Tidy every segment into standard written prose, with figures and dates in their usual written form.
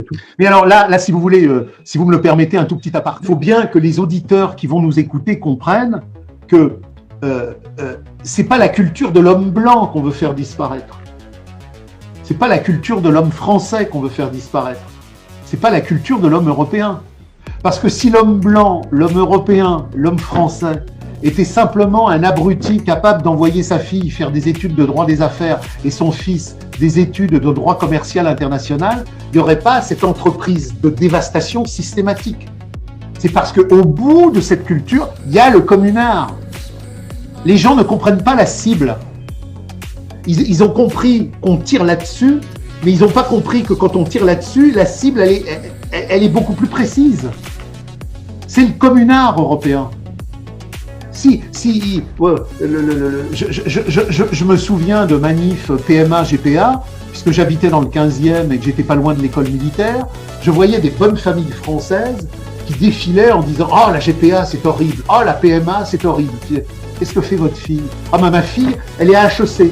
tout. Mais alors là, si vous voulez, si vous me le permettez, un tout petit aparté, il faut bien que les auditeurs qui vont nous écouter comprennent que c'est pas la culture de l'homme blanc qu'on veut faire disparaître. C'est pas la culture de l'homme français qu'on veut faire disparaître. C'est pas la culture de l'homme européen. Parce que si l'homme blanc, l'homme européen, l'homme français était simplement un abruti capable d'envoyer sa fille faire des études de droit des affaires et son fils des études de droit commercial international, il n'y aurait pas cette entreprise de dévastation systématique. C'est parce qu'au bout de cette culture, il y a le communard. Les gens ne comprennent pas la cible. Ils ont compris qu'on tire là-dessus, mais ils n'ont pas compris que quand on tire là-dessus, la cible, elle est beaucoup plus précise. C'est le communard européen. Je me souviens de manifs PMA, GPA, puisque j'habitais dans le 15e et que j'étais pas loin de l'école militaire, je voyais des bonnes familles françaises qui défilaient en disant « Oh, la GPA, c'est horrible. Oh, la PMA, c'est horrible. » Qu'est-ce que fait votre fille? « Ah, ma fille, elle est à HEC.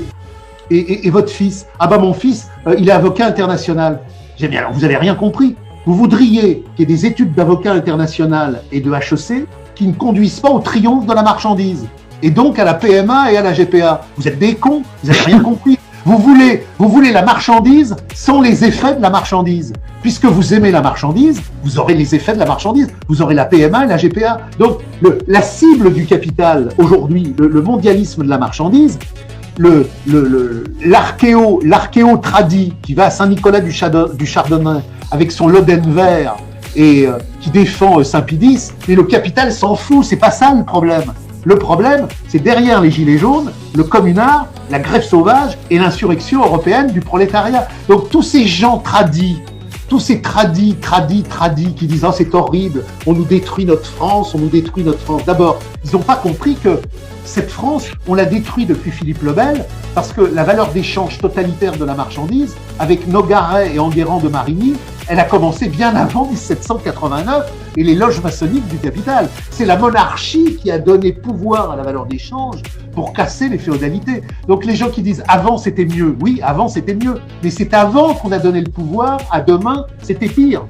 Et votre fils? Ah, mon fils, il est avocat international. » J'ai dit « Mais alors, vous n'avez rien compris. Vous voudriez qu'il y ait des études d'avocat international et de HEC qui ne conduisent pas au triomphe de la marchandise, et donc à la PMA et à la GPA. Vous êtes des cons, vous n'avez rien compris. Vous voulez la marchandise sans les effets de la marchandise. Puisque vous aimez la marchandise, vous aurez les effets de la marchandise. Vous aurez la PMA et la GPA. Donc, la cible du capital, aujourd'hui, le mondialisme de la marchandise, l'archéo tradi qui va à Saint-Nicolas du Chardonnay avec son loden vert et qui défend Saint-Pédis, mais le capital s'en fout, c'est pas ça le problème. Le problème, c'est derrière les gilets jaunes, le communard, la grève sauvage et l'insurrection européenne du prolétariat. Donc tous ces gens tradis, tous ces tradis qui disent « Oh, c'est horrible, on nous détruit notre France, on nous détruit notre France ». D'abord, ils n'ont pas compris que cette France, on l'a détruite depuis Philippe le Bel, parce que la valeur d'échange totalitaire de la marchandise, avec Nogaret et Enguerrand de Marigny, elle a commencé bien avant 1789 et les loges maçonniques du capital. C'est la monarchie qui a donné pouvoir à la valeur d'échange pour casser les féodalités. Donc les gens qui disent « avant c'était mieux », oui, avant c'était mieux, mais c'est avant qu'on a donné le pouvoir, à demain c'était pire.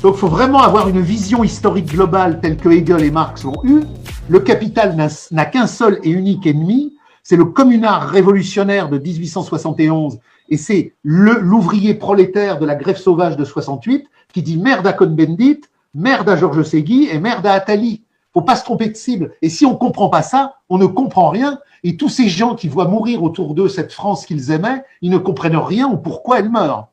Donc il faut vraiment avoir une vision historique globale telle que Hegel et Marx l'ont eue. Le capital n'a qu'un seul et unique ennemi, c'est le communard révolutionnaire de 1871 et c'est l'ouvrier prolétaire de la grève sauvage de 68 qui dit merde à Cohn-Bendit, merde à Georges Segui et merde à Attali. Faut pas se tromper de cible. Et si on comprend pas ça, on ne comprend rien. Et tous ces gens qui voient mourir autour d'eux cette France qu'ils aimaient, ils ne comprennent rien ou pourquoi elle meurt.